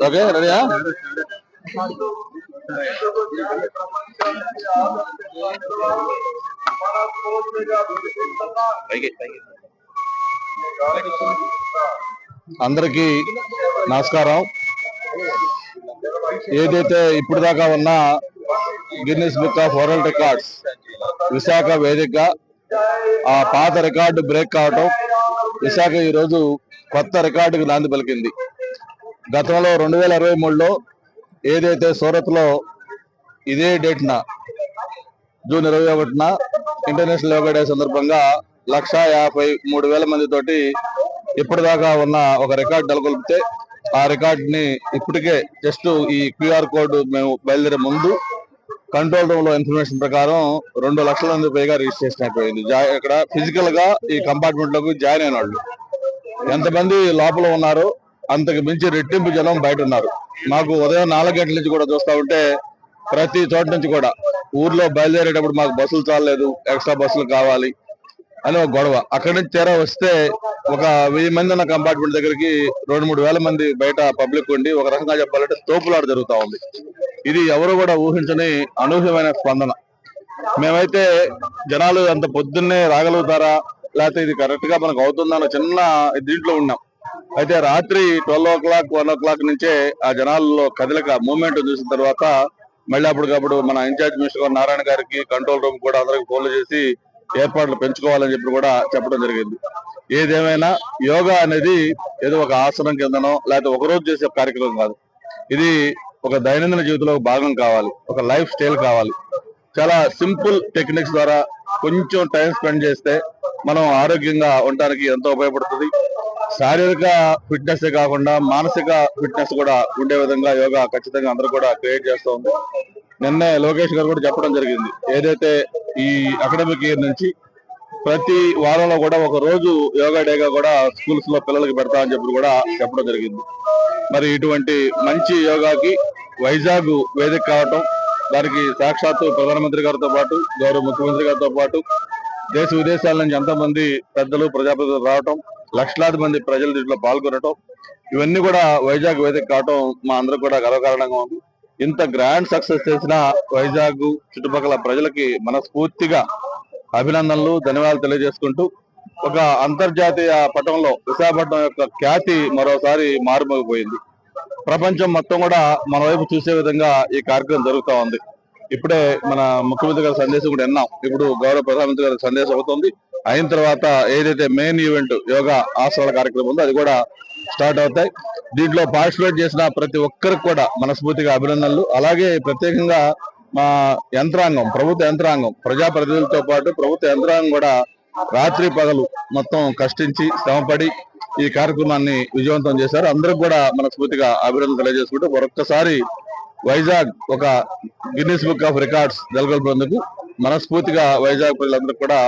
Okay రెడీయా? అందరికీ నమస్కారం. ఏదైతే ఇప్పుడు దాకా ఉన్న Guinness book of world records Visakha వేదికగా ఆ పాత రికార్డు బ్రేక్ కావటం, విశాఖ ఈరోజు కొత్త రికార్డుకి నాంది పలికింది. గతంలో 2023లో ఏదైతే సూరత్ లో ఇదే డేట్న జూన్ 21న ఇంటర్నేషనల్ యోగా డే సందర్భంగా 153,000 మందితోటి ఇప్పటిదాకా ఉన్న ఒక రికార్డు నెలకొల్పితే, ఆ రికార్డుని ఇప్పటికే జస్ట్ ఈ క్యూఆర్ కోడ్ మేము బయలుదేరే ముందు కంట్రోల్ రూమ్ లో ఇన్ఫర్మేషన్ ప్రకారం 2 లక్షల మంది పైగా రిజిస్ట్రేషన్ అయిపోయింది. ఇక్కడ ఫిజికల్ గా ఈ కంపార్ట్మెంట్ లోకి జాయిన్ అయిన వాళ్ళు ఎంతమంది లోపల ఉన్నారో అంతకు మించి రెట్టింపు జనం బయట ఉన్నారు. మాకు ఉదయం 4 గంటల నుంచి కూడా చూస్తా ఉంటే ప్రతి చోట నుంచి కూడా ఊర్లో బయలుదేరేటప్పుడు మాకు బస్సులు చాలలేదు, ఎక్స్ట్రా బస్సులు కావాలి అని ఒక గొడవ. అక్కడి నుంచి తీరా వస్తే ఒక 1000 మంది ఉన్న కంపార్ట్మెంట్ దగ్గరికి 2-3 వేల మంది బయట పబ్లిక్ ఉండి ఒక రకంగా చెప్పాలంటే తోపులాట జరుగుతా ఉంది. ఇది ఎవరు కూడా ఊహించని అనూహ్యమైన స్పందన. మేమైతే జనాలు అంత పొద్దున్నే రాగలుగుతారా, లేకపోతే ఇది కరెక్ట్ గా మనకు అవుతుందన్న చిన్న దీంట్లో ఉన్నాం. అయితే రాత్రి 12 o'clock 1 o'clock నుంచే ఆ జనాల్లో కదలిక మూవ్మెంట్ చూసిన తర్వాత మళ్ళీ అప్పటికప్పుడు మన ఇన్ఛార్జ్ మినిస్టర్ నారాయణ గారికి కంట్రోల్ రూమ్ కూడా అందరికి ఫోన్లు చేసి ఏర్పాట్లు పెంచుకోవాలని చెప్పి కూడా చెప్పడం జరిగింది. ఏదేమైనా యోగా అనేది ఏదో ఒక ఆసనం కిందనో లేకపోతే ఒకరోజు చేసే కార్యక్రమం కాదు. ఇది ఒక దైనందిన జీవితంలో భాగం కావాలి, ఒక లైఫ్ స్టైల్ కావాలి. చాలా సింపుల్ టెక్నిక్స్ ద్వారా కొంచెం టైం స్పెండ్ చేస్తే మనం ఆరోగ్యంగా ఉండడానికి ఎంతో ఉపయోగపడుతుంది. శారీరక ఫిట్నెస్ కాకుండా మానసిక ఫిట్నెస్ కూడా ఉండే విధంగా యోగా ఖచ్చితంగా అందరూ కూడా క్రియేట్ చేస్తూ ఉంది. నిన్నే లోకేష్ గారు కూడా చెప్పడం జరిగింది, ఏదైతే ఈ అకాడమిక్ ఇయర్ నుంచి ప్రతి వారంలో కూడా ఒక రోజు యోగా డేగా కూడా స్కూల్స్ లో పిల్లలకి పెడతా అని చెప్పి కూడా చెప్పడం జరిగింది. మరి ఇటువంటి మంచి యోగాకి వైజాగ్ వేదిక కావటం, దానికి సాక్షాత్తు ప్రధానమంత్రి గారితో పాటు గౌరవ ముఖ్యమంత్రి గారితో పాటు దేశ విదేశాల నుంచి ఎంతమంది పెద్దలు ప్రజాప్రతినిధులు రావటం, లక్షలాది మంది ప్రజలు దీంట్లో పాల్గొనటం, ఇవన్నీ కూడా వైజాగ్ వేదిక కావటం మా అందరూ కూడా గర్వకారణంగా ఉంది. ఇంత గ్రాండ్ సక్సెస్ చేసిన వైజాగ్ చుట్టుపక్కల ప్రజలకి మనస్ఫూర్తిగా అభినందనలు, ధన్యవాదాలు తెలియజేసుకుంటూ ఒక అంతర్జాతీయ పటంలో విశాఖపట్నం యొక్క ఖ్యాతి మరోసారి మారుమోగిపోయింది. ప్రపంచం మొత్తం కూడా మన వైపు చూసే విధంగా ఈ కార్యక్రమం జరుగుతూ ఉంది. ఇప్పుడే మన ముఖ్యమంత్రి గారి సందేశం కూడా విన్నాం. ఇప్పుడు గౌరవ ప్రధానమంత్రి గారి సందేశం అవుతుంది. అయిన తర్వాత ఏదైతే మెయిన్ ఈవెంట్ యోగా ఆసనాల కార్యక్రమం ఉందో అది కూడా స్టార్ట్ అవుతాయి. దీంట్లో పార్టిసిపేట్ చేసిన ప్రతి ఒక్కరికి కూడా మనస్ఫూర్తిగా అభినందనలు. అలాగే ప్రత్యేకంగా మా యంత్రాంగం, ప్రభుత్వ యంత్రాంగం, ప్రజాప్రతినిధులతో పాటు ప్రభుత్వ యంత్రాంగం కూడా రాత్రి పగలు మొత్తం కష్టించి శ్రమపడి ఈ కార్యక్రమాన్ని విజయవంతం చేశారు. అందరికి కూడా మనస్ఫూర్తిగా అభినందనలు తెలియజేసుకుంటూ మరొక్కసారి వైజాగ్ ఒక గిన్నిస్ బుక్ ఆఫ్ రికార్డ్స్ నెలకొల్పేందుకు మనస్ఫూర్తిగా వైజాగ్ ప్రజలందరికీ కూడా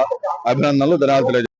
అభినందనలు, ధన్యవాదాలు తెలియజేస్తారు.